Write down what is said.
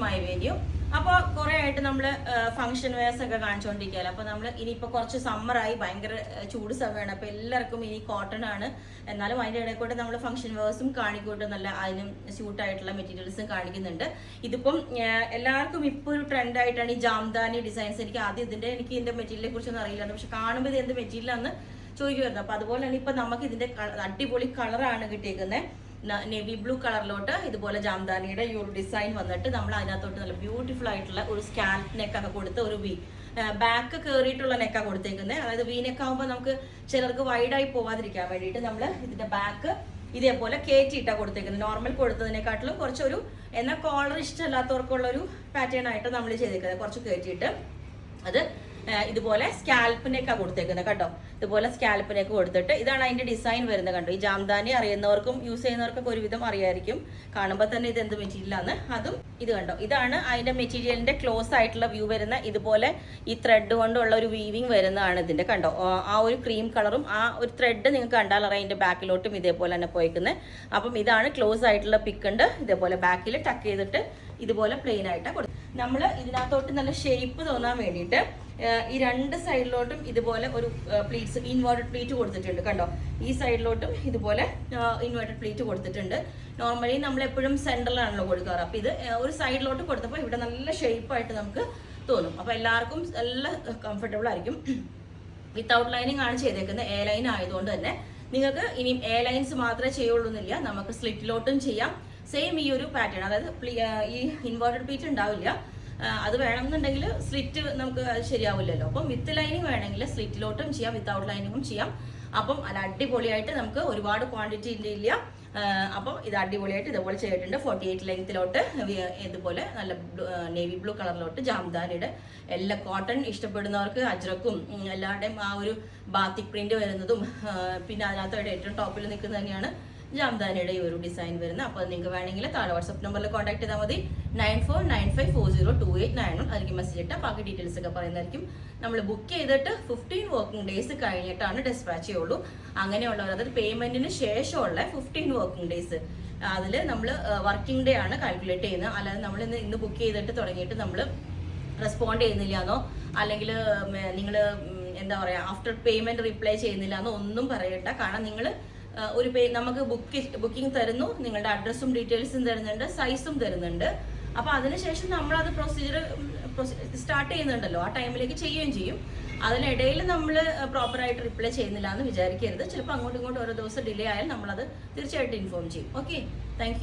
My video. അപ്പോൾ കുറേ ആയിട്ട് നമ്മൾ ഫംഗ്ഷൻ വെയർസ് ഒക്കെ കാണിച്ചുകൊണ്ടിരിക്കുകയല്ലോ. അപ്പോൾ നമ്മൾ ഇനിയിപ്പോൾ കുറച്ച് സമ്മറായി, ഭയങ്കര ചൂട് സമയമാണ്. അപ്പോൾ എല്ലാവർക്കും ഇനി കോട്ടൺ ആണ്. എന്നാലും അതിൻ്റെ ഇടയിൽ കൂടെ നമ്മൾ ഫംഗ്ഷൻ വെയർസും കാണിക്കൂട്ട്, നല്ല അതിനും സ്യൂട്ടായിട്ടുള്ള മെറ്റീരിയൽസും കാണിക്കുന്നുണ്ട്. ഇതിപ്പം എല്ലാവർക്കും ഇപ്പോൾ ഒരു ട്രെൻഡായിട്ടാണ് ഈ ജാംദാനി ഡിസൈൻസ്. എനിക്ക് ഇതിൻ്റെ മെറ്റീരിയലിനെ കുറിച്ചൊന്നും അറിയില്ല, പക്ഷെ കാണുമ്പോൾ ഇത് എന്ത് മെറ്റീരിയലാണെന്ന് ചോദിക്കുമായിരുന്നു. അപ്പോൾ അതുപോലെ തന്നെ ഇപ്പം നമുക്ക് ഇതിൻ്റെ അടിപൊളി കളറാണ് കിട്ടിയിരിക്കുന്നത്. നേവി ബ്ലൂ കളറിലോട്ട് ഇതുപോലെ ജാംദാനിയുടെ ഈ ഒരു ഡിസൈൻ വന്നിട്ട് നമ്മൾ അതിനകത്തോട്ട് നല്ല ബ്യൂട്ടിഫുൾ ആയിട്ടുള്ള ഒരു സ്കാൽപ്പ് നെക്കൊക്കെ കൊടുത്ത് ഒരു ബാക്ക് കയറിയിട്ടുള്ള നെക്കാണ് കൊടുത്തേക്കുന്നത്. അതായത് വി നെക്കാവുമ്പോൾ നമുക്ക് ചിലർക്ക് വൈഡായി പോവാതിരിക്കാൻ വേണ്ടിയിട്ട് നമ്മൾ ഇതിന്റെ ബാക്ക് ഇതേപോലെ കയറ്റിയിട്ടാണ് കൊടുത്തേക്കുന്നത്. നോർമൽ കൊടുത്തതിനെക്കാട്ടിലും കുറച്ചൊരു എന്നാൽ കോളർ ഇഷ്ടമല്ലാത്തവർക്കുള്ള ഒരു പാറ്റേൺ ആയിട്ട് നമ്മൾ ചെയ്തേക്കുന്നത്. കുറച്ച് കയറ്റിയിട്ട് അത് ഇതുപോലെ സ്കാൽപ്പിനൊക്കെ കൊടുത്തേക്കുന്നത് കേട്ടോ. ഇതുപോലെ സ്കാൽപ്പിനൊക്കെ കൊടുത്തിട്ട് ഇതാണ് അതിന്റെ ഡിസൈൻ വരുന്നത് കണ്ടോ. ഈ ജാംദാനി അറിയുന്നവർക്കും യൂസ് ചെയ്യുന്നവർക്കൊക്കെ ഒരുവിധം അറിയായിരിക്കും, കാണുമ്പോൾ തന്നെ ഇത് എന്ത് മെറ്റീരിയലാണ്. അതും ഇത് കണ്ടോ, ഇതാണ് അതിന്റെ മെറ്റീരിയലിന്റെ ക്ലോസ് ആയിട്ടുള്ള വ്യൂ വരുന്ന. ഇതുപോലെ ഈ ത്രെഡ് കൊണ്ടുള്ള ഒരു വീവിങ് വരുന്നതാണ് ഇതിന്റെ കണ്ടോ. ആ ഒരു ക്രീം കളറും ആ ഒരു ത്രെഡ് നിങ്ങൾക്ക് കണ്ടാൽ അറിയാം അതിന്റെ ബാക്കിലോട്ടും ഇതേപോലെ തന്നെ പോയിക്കുന്നത്. അപ്പം ഇതാണ് ക്ലോസ് ആയിട്ടുള്ള പിക്ക് ഉണ്ട്. ഇതേപോലെ ബാക്കിൽ ടക്ക് ചെയ്തിട്ട് ഇതുപോലെ പ്ലെയിൻ ആയിട്ടാണ് കൊടുക്കുന്നത്. നമ്മൾ ഇതിനകത്തോട്ട് നല്ല ഷേപ്പ് തോന്നാൻ വേണ്ടിയിട്ട് ഈ രണ്ട് സൈഡിലോട്ടും ഇതുപോലെ ഒരു പ്ലീറ്റ്സ് ഇൻവേർട്ടഡ് പ്ലീറ്റ് കൊടുത്തിട്ടുണ്ട് കണ്ടോ. ഈ സൈഡിലോട്ടും ഇതുപോലെ ഇൻവേർട്ടഡ് പ്ലീറ്റ് കൊടുത്തിട്ടുണ്ട്. നോർമലി നമ്മൾ എപ്പോഴും സെൻട്രലാണല്ലോ കൊടുക്കാറ്. അപ്പോൾ ഇത് ഒരു സൈഡിലോട്ട് കൊടുത്തപ്പോൾ ഇവിടെ നല്ല ഷേപ്പായിട്ട് നമുക്ക് തോന്നും. അപ്പോൾ എല്ലാവർക്കും നല്ല കംഫർട്ടബിൾ ആയിരിക്കും. വിത്തൗട്ട് ലൈനിങ് ആണ് ചെയ്തേക്കുന്നത്. എ ലൈൻ ആയതുകൊണ്ട് തന്നെ നിങ്ങൾക്ക് ഇനി എ ലൈൻസ് മാത്രമേ ചെയ്യുള്ളൂ എന്നില്ല, നമുക്ക് സ്ലിറ്റിലോട്ടും ചെയ്യാം. സെയിം ഈ ഒരു പാറ്റേൺ, അതായത് ഈ ഇൻവേർട്ടഡ് പ്ലീറ്റ് ഉണ്ടാവില്ല. അത് വേണമെന്നുണ്ടെങ്കിൽ സ്ലിറ്റ് നമുക്ക് ശരിയാവില്ലല്ലോ. അപ്പം വിത്ത് ലൈനിങ് വേണമെങ്കിൽ സ്ലിറ്റിലോട്ടും ചെയ്യാം, വിത്തൗട്ട് ലൈനിങ്ങും ചെയ്യാം. അപ്പം അത് അടിപൊളിയായിട്ട് നമുക്ക് ഒരുപാട് ക്വാണ്ടിറ്റി ഇല്ല. അപ്പം ഇത് അടിപൊളിയായിട്ട് ഇതുപോലെ ചെയ്തിട്ടുണ്ട്. 48 ലെങ്ത്തിലോട്ട് ഇതുപോലെ നല്ല നേവി ബ്ലൂ കളറിലോട്ട് ജാംദാനിയുടെ എല്ലാ കോട്ടൺ ഇഷ്ടപ്പെടുന്നവർക്ക് അജ്രക്കും എല്ലാവരുടെയും ആ ഒരു ബാത്തിക് പ്രിന്റ് വരുന്നതും പിന്നെ അതിനകത്തോടെ ഏറ്റവും ടോപ്പിൽ നിൽക്കുന്നത് തന്നെയാണ് ജാംദാനിയുടെ ഈ ഒരു ഡിസൈൻ വരുന്നത്. അപ്പോൾ നിങ്ങൾക്ക് വേണമെങ്കിൽ താഴെ വാട്സ്ആപ്പ് നമ്പറിൽ കോൺടാക്ട് ചെയ്താൽ മതി. 9495402891. അതിലേക്ക് മെസ്സേജ് ഇട്ടാൽ ബാക്കി ഡീറ്റെയിൽസ് ഒക്കെ പറയുന്നതായിരിക്കും. നമ്മൾ ബുക്ക് ചെയ്തിട്ട് 15 വർക്കിംഗ് ഡേയ്സ് കഴിഞ്ഞിട്ടാണ് ഡിസ്പാച്ച് ചെയ്യുള്ളൂ. അങ്ങനെയുള്ളവർ, അതായത് പേയ്മെന്റിന് ശേഷമുള്ള 15 വർക്കിംഗ് ഡേയ്സ് അതിൽ നമ്മൾ വർക്കിംഗ് ഡേ ആണ് കാൽക്കുലേറ്റ് ചെയ്യുന്നത്. അല്ലാതെ നമ്മൾ ഇന്ന് ബുക്ക് ചെയ്തിട്ട് തുടങ്ങിയിട്ട് നമ്മൾ റെസ്പോണ്ട് ചെയ്യുന്നില്ലാന്നോ അല്ലെങ്കിൽ നിങ്ങൾ എന്താ പറയുക ആഫ്റ്റർ പേയ്മെന്റ് റിപ്ലൈ ചെയ്യുന്നില്ലാന്നോ ഒന്നും പറയണ്ട. കാരണം നിങ്ങൾ നമുക്ക് ബുക്കിംഗ് തരുന്നു, നിങ്ങളുടെ അഡ്രസ്സും ഡീറ്റെയിൽസും തരുന്നുണ്ട്, സൈസും തരുന്നുണ്ട്. അപ്പോൾ അതിനുശേഷം നമ്മളത് പ്രൊസീജിയർ സ്റ്റാർട്ട് ചെയ്യുന്നുണ്ടല്ലോ, ആ ടൈമിലേക്ക് ചെയ്യുകയും ചെയ്യും. അതിനിടയിൽ നമ്മൾ പ്രോപ്പറായിട്ട് റിപ്ലൈ ചെയ്യുന്നില്ല എന്ന് വിചാരിക്കരുത്. ചിലപ്പോൾ അങ്ങോട്ടും ഇങ്ങോട്ടും ഓരോ ദിവസം ഡിലേ ആയാൽ നമ്മളത് തീർച്ചയായിട്ടും ഇൻഫോം ചെയ്യും. Okay, thank